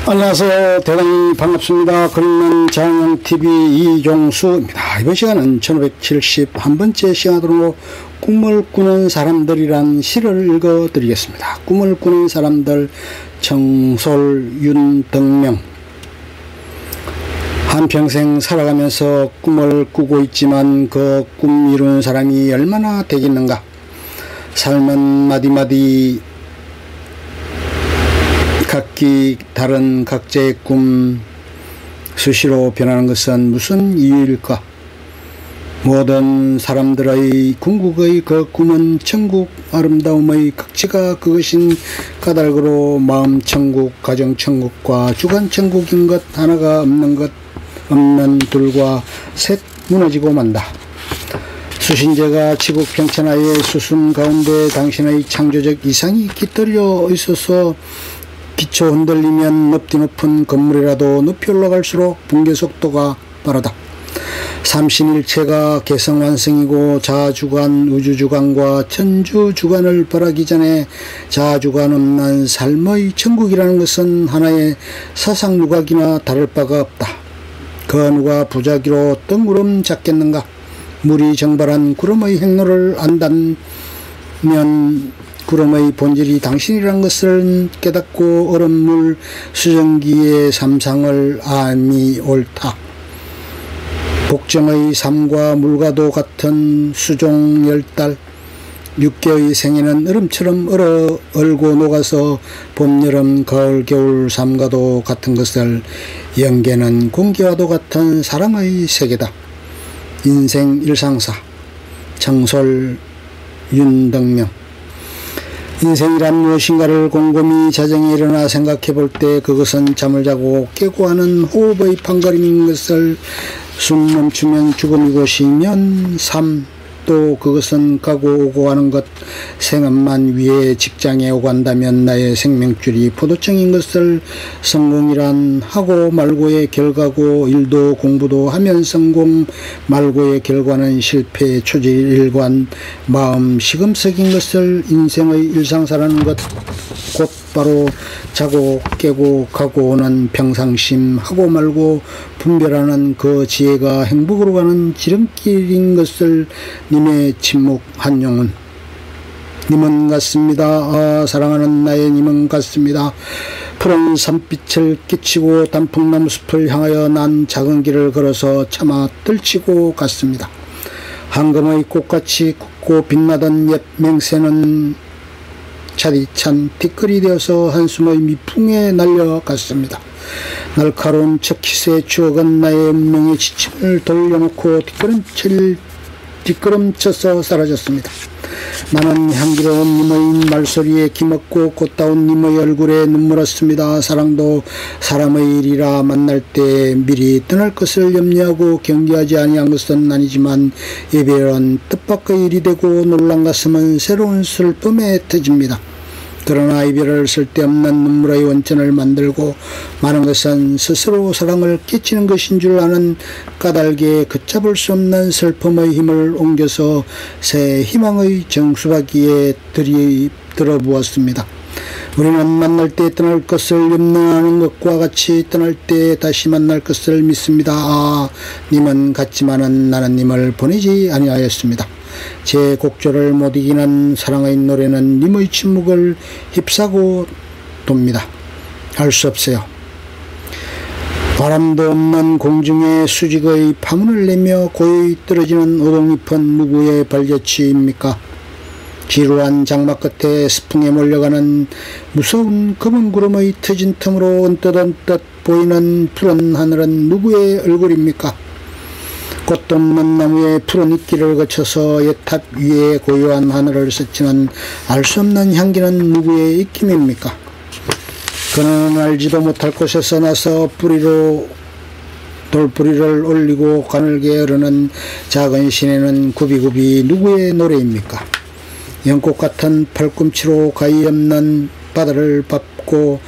안녕하세요. 대단히 반갑습니다. 그리는 장영TV 이종수입니다. 이번 시간은 1571번째 시간으로 꿈을 꾸는 사람들이란 시를 읽어드리겠습니다. 꿈을 꾸는 사람들, 청솔, 윤덕명. 한평생 살아가면서 꿈을 꾸고 있지만 그 꿈 이루는 사람이 얼마나 되겠는가. 삶은 마디마디 각기 다른 각자의 꿈 수시로 변하는 것은 무슨 이유일까? 모든 사람들의 궁극의 그 꿈은 천국 아름다움의 극치가 그것인 까닭으로 마음 천국, 가정 천국과 주관 천국인 것 하나가 없는 둘과 셋 무너지고 만다. 수신제가 지국 평천하의 수순 가운데 당신의 창조적 이상이 깃들여 있어서 기초 흔들리면 높디 높은 건물이라도 높이 올라갈수록 붕괴 속도가 빠르다. 삼신일체가 개성완성이고 자아주관, 우주주관과 천주주관을 벌하기 전에 자아주관 없는 삶의 천국이라는 것은 하나의 사상누각이나 다를 바가 없다. 그 누가 부자기로 뜬구름 잡겠는가? 물이 정발한 구름의 행로를 안다면 구름의 본질이 당신이란 것을 깨닫고 얼음물 수증기의 삼상을 암이 옳다. 복정의 삶과 물과도 같은 수종 열달, 육개의 생애는 얼음처럼 얼고 녹아서 봄, 여름, 가을, 겨울 삶과도 같은 것을 연계는 공기와도 같은 사랑의 세계다. 인생 일상사, 청솔, 윤덕명. 인생이란 무엇인가를 곰곰이 자정에 일어나 생각해 볼 때 그것은 잠을 자고 깨고 하는 호흡의 판가름인 것을 숨 멈추면 죽음이고 쉬면 삶, 또 그것은 가고 오고 하는 것. 생업만 위해 직장에 오간다면 나의 생명줄이 포도청인 것을 성공이란 하고 말고의 결과고, 일도 공부도 하면 성공, 말고의 결과는 실패, 초지일관, 마음 시금석인 것을 인생의 일상사라는 것. 곧 바로 자고 깨고 가고 오는 평상심, 하고 말고 분별하는 그 지혜가 행복으로 가는 지름길인 것을 님의 침묵 한용운. 님은 같습니다. 아, 사랑하는 나의 님은 같습니다. 푸른 산빛을 끼치고 단풍나무 숲을 향하여 난 작은 길을 걸어서 차마 떨치고 갔습니다. 황금의 꽃같이 굽고 빛나던 옛 맹세는 차디찬 티끌이 되어서 한숨의 미풍에 날려갔습니다. 날카로운 척킷의 추억은 나의 운명의 지침을 돌려놓고 뒷걸음쳐서 사라졌습니다. 나는 향기로운 님의 말소리에 기먹고 꽃다운 님의 얼굴에 눈물었습니다. 사랑도 사람의 일이라 만날 때 미리 떠날 것을 염려하고 경계하지 아니한 것은 아니지만 이별은 뜻밖의 일이 되고 놀란 가슴은 새로운 슬픔에 터집니다. 그러나 이별을 쓸데없는 눈물의 원천을 만들고 많은 것은 스스로 사랑을 끼치는 것인 줄 아는 까닭에 걷잡을 수 없는 슬픔의 힘을 옮겨서 새 희망의 정수박이에 들어부었습니다. 우리는 만날 때 떠날 것을 염려하는 것과 같이 떠날 때 다시 만날 것을 믿습니다. 아, 님은 같지만은 나는 님을 보내지 아니하였습니다. 제 곡조를 못 이기는 사랑의 노래는 님의 침묵을 휩싸고 돕니다. 알 수 없어요. 바람도 없는 공중에 수직의 파문을 내며 고요히 떨어지는 오동잎은 누구의 발자취입니까? 지루한 장막 끝에 스풍에 몰려가는 무서운 검은 구름의 터진 틈으로 언뜻 보이는 푸른 하늘은 누구의 얼굴입니까? 꽃도 없는 나무의 푸른 잎길을 거쳐서 옛탑 위에 고요한 하늘을 스치는 알 수 없는 향기는 누구의 입김입니까? 그는 알지도 못할 곳에서 나서 돌뿌리를 올리고 가늘게 흐르는 작은 시내는 굽이굽이 누구의 노래입니까? 연꽃 같은 팔꿈치로 가히 없는 바다를 밟고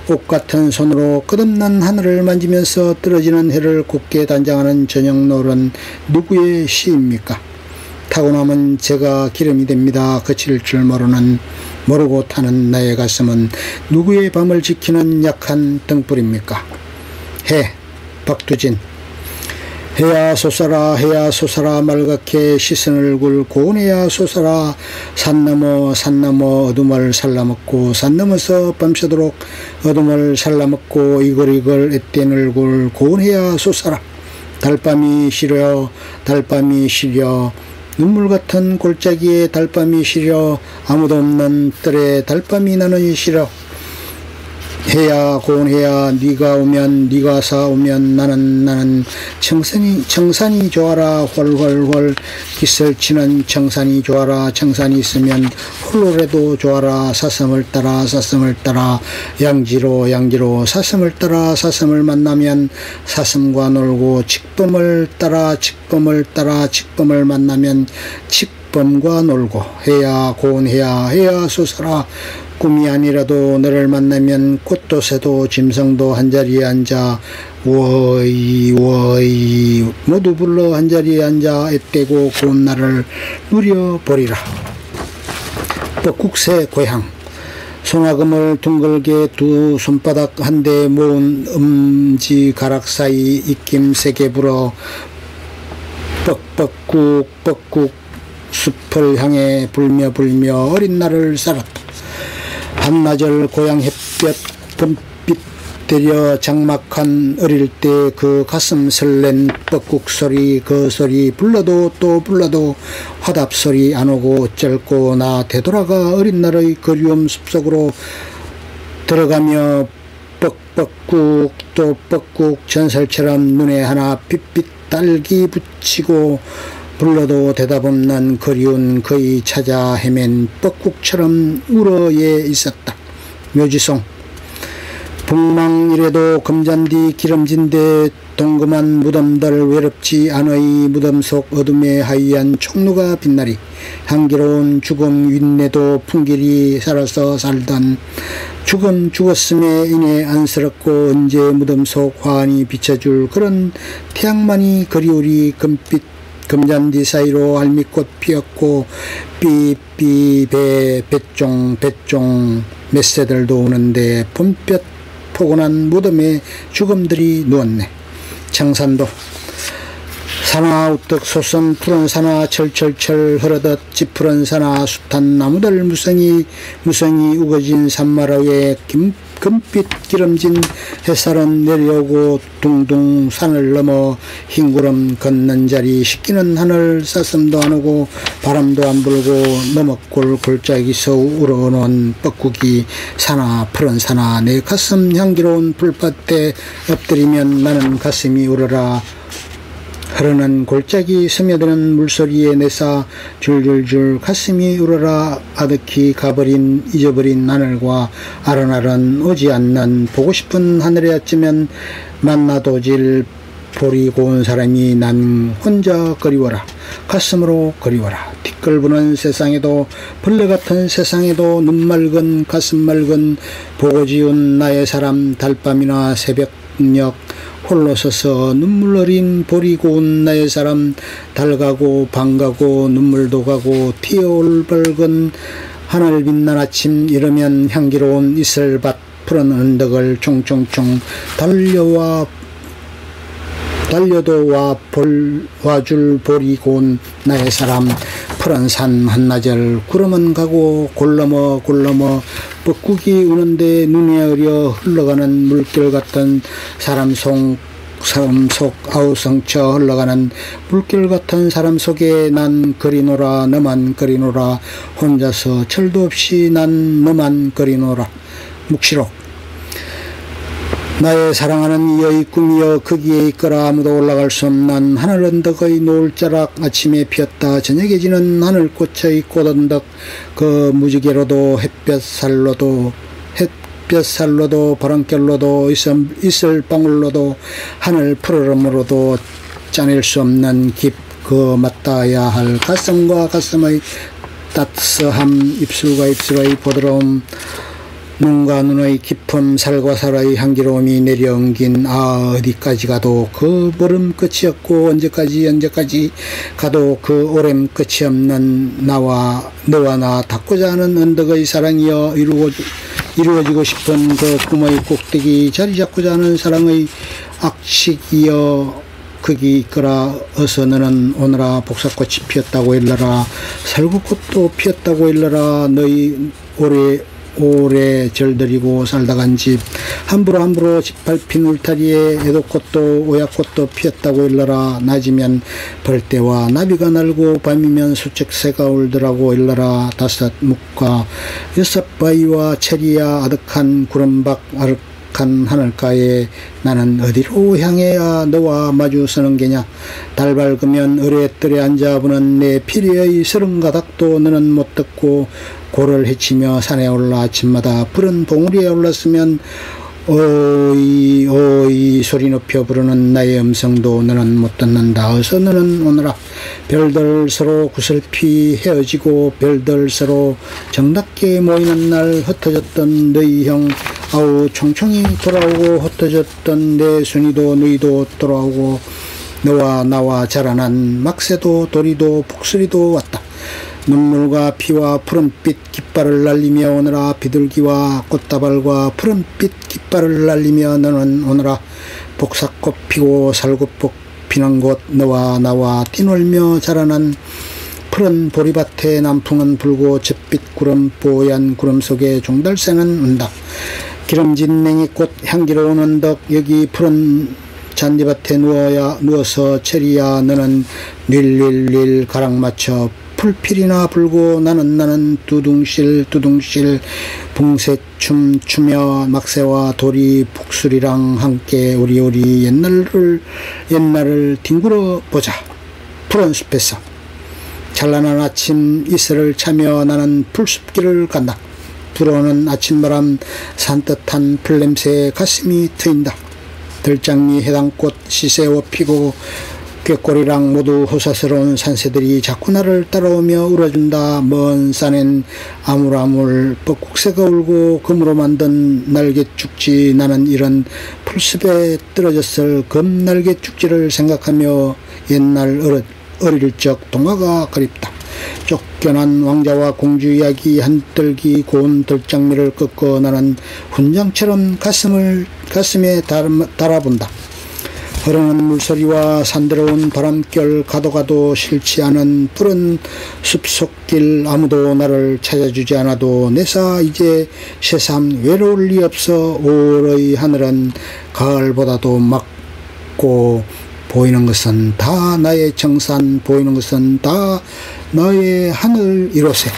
옷 같은 손으로 끝없는 하늘을 만지면서 떨어지는 해를 곱게 단장하는 저녁 노을은 누구의 시입니까? 타고 나면 제가 기름이 됩니다. 그칠 줄 모르고 타는 나의 가슴은 누구의 밤을 지키는 약한 등불입니까? 해, 박두진. 해야 솟아라 말갛게 씻은 얼굴 고운해야 솟아라 산 넘어 어둠을 살라먹고 산 넘어서 밤새도록 어둠을 살라먹고 이글이글 앳된 얼굴 고운해야 솟아라 달밤이 시려 눈물 같은 골짜기에 달밤이 시려 아무도 없는 뜰에 달밤이 나는 시려 해야 고운해야 네가 오면 네가 사오면 나는 청산이 좋아라 훨훨훨 기슬치는 청산이 좋아라 청산이 있으면 홀로라도 좋아라 사슴을 따라 양지로 사슴을 따라 사슴을 만나면 사슴과 놀고 칡범을 따라 칡범을 만나면 칡범과 놀고 해야 고운해야 해야 솟아라 꿈이 아니라도 너를 만나면 꽃도 새도 짐승도 한자리에 앉아 워이 모두 불러 한자리에 앉아 앳되고 고운 날을 누려보리라. 뻐국새 고향. 송아금을 둥글게 두 손바닥 한데 모은 엄지가락 사이 입김 세게 불어 뻑뻑국 숲을 향해 불며 어린 날을 살았다. 한나절 고향 햇볕 금빛 때려 장막한 어릴 때 그 가슴 설렌 뻐국 소리 그 소리 불러도 또 불러도 화답 소리 안 오고 어쩔고 나 되돌아가 어린 날의 그리움 숲속으로 들어가며 뻑뻑국 또 뻐국 전설처럼 눈에 하나 핏빛 딸기 붙이고 불러도 대답 없는 그리운 그의 찾아 헤맨 뻐국처럼 울어에 있었다. 묘지송. 북망이래도 금잔디 기름진데 동그만 무덤들 외롭지 않의 무덤 속 어둠에 하얀 총루가 빛나리 향기로운 죽음 윗내도 풍길이 살아서 살던 죽었음에 인해 안쓰럽고 언제 무덤 속 화환이 비춰줄 그런 태양만이 그리우리 금빛 금잔디 사이로 알미꽃 피었고 삐삐 배종 맷새들도 오는데 봄볕 포근한 무덤에 죽음들이 누웠네. 청산도. 산화 우떡 솟은 푸른 산화 철철철 흐르듯 찌푸른 산화 숱한 나무들 무성이 우거진 산마루에 금빛 기름진 햇살은 내려오고 둥둥 산을 넘어 흰구름 걷는 자리 식기는 하늘 사슴도 안 오고 바람도 안 불고 너먹골 골짜기서 우러놓은 뻐국이 산화 푸른 산화 내 가슴 향기로운 풀밭에 엎드리면 나는 가슴이 울어라 흐르는 골짜기 스며드는 물소리에 내사 줄줄줄 가슴이 울어라 아득히 가버린 잊어버린 하늘과 아른아른 오지 않는 보고 싶은 하늘에 어쩌면 만나도질 보리 고운 사람이 난 혼자 그리워라 가슴으로 그리워라 티끌부는 세상에도 벌레 같은 세상에도 눈 맑은 가슴 맑은 보고 지운 나의 사람 달밤이나 새벽녘 홀로 서서 눈물 어린 보리 고운 나의 사람 달가고 방가고 눈물도 가고 튀어올 밝은 하늘 빛난 아침 이러면 향기로운 이슬밭 푸른 언덕을 총총총 달려도 와줄 보리 고운 나의 사람 푸른 산 한나절 구름은 가고 골넘어 뻐국이 우는데 눈에 어려 흘러가는 물결 같은 사람 속 아우성쳐 흘러가는 물결 같은 사람 속에 난 그리노라 너만 그리노라 혼자서 철도 없이 난 너만 그리노라. 묵시록. 나의 사랑하는 이의 꿈이여 거기에 있거라 아무도 올라갈 수 없는 하늘 언덕의 노을자락 아침에 피었다 저녁에 지는 하늘꽃의 꽃언덕 그 무지개로도 햇볕살로도 바람결로도 이슬방울로도 하늘 푸르름으로도 짜낼 수 없는 그 맞닿아야 할 가슴과 가슴의 따스함 입술과 입술의 부드러움 눈과 눈의 깊음, 살과 살의 향기로움이 내려엉긴 어디까지 가도 그 보름 끝이 없고 언제까지 가도 그 오렘 끝이 없는 너와 나 닿고자 하는 언덕의 사랑이여 이루어지고 싶은 그 꿈의 꼭대기 자리 잡고자 하는 사랑의 악식이여 거기 있거라. 어서 너는 오너라. 복사꽃이 피었다고 일러라. 살구꽃도 피었다고 일러라. 너희 오래 절들이고 살다간 집 함부로 짓밟힌 울타리에 애도꽃도 오약꽃도 피었다고 일러라. 낮이면 벌떼와 나비가 날고 밤이면 수척새가 울더라고 일러라. 다섯 묵과 여섯 바위와 체리야 아득한 구름박 아득한 하늘가에 나는 어디로 향해야 너와 마주 서는 게냐. 달 밝으면 어레뜰에 앉아 부는 내 피리의 서른 가닥도 너는 못 듣고 고를 헤치며 산에 올라 아침마다 푸른 봉우리에 올랐으면 오이 소리 높여 부르는 나의 음성도 너는 못 듣는다. 어서 너는 오너라. 별들 서로 구슬피 헤어지고 별들 서로 정답게 모이는 날 흩어졌던 너희 형 아우 총총이 돌아오고 흩어졌던 내 순이도 너희도 돌아오고 너와 나와 자라난 막새도 도리도 북수리도 왔다. 눈물과 피와 푸른빛 깃발을 날리며 오너라. 비둘기와 꽃다발과 푸른빛 깃발을 날리며 너는 오너라. 복사꽃 피고 살구꽃 피는 곳 너와 나와 뛰놀며 자라난 푸른 보리밭에 남풍은 불고 잿빛 구름 뽀얀 구름 속에 종달새는 운다. 기름진 냉이꽃 향기로운 언덕 여기 푸른 잔디밭에 누워서 체리야 너는 릴릴릴 가락 맞춰 풀필이나 불고 나는 두둥실 붕새춤 추며 막새와 도리 북술이랑 함께 우리 옛날을 뒹굴어 보자. 푸른 숲에서 찬란한 아침 이슬을 차며 나는 풀숲길을 간다. 불어오는 아침바람 산뜻한 풀냄새에 가슴이 트인다. 들장미 해당꽃 시세워 피고 꾀꼬리랑 모두 호사스러운 산새들이 자꾸 나를 따라오며 울어준다. 먼 산엔 아물아물 뻐꾹새가 울고 금으로 만든 날개죽지. 나는 이런 풀숲에 떨어졌을 금날개죽지를 생각하며 옛날 어릴 적 동화가 그립다. 쫓겨난 왕자와 공주 이야기 한떨기 고운 들장미를 꺾어 나는 훈장처럼 가슴에 달아본다. 흐르는 물소리와 산더러운 바람결 가도 싫지 않은 푸른 숲속길 아무도 나를 찾아주지 않아도 내사 이제 새삼 외로울 리 없어. 5월의 하늘은 가을보다도 맑고 보이는 것은 다 나의 정산 보이는 것은 다 너의 하늘 이로세.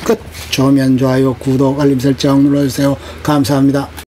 끝. 좋으면 좋아요 구독 알림 설정 눌러주세요. 감사합니다.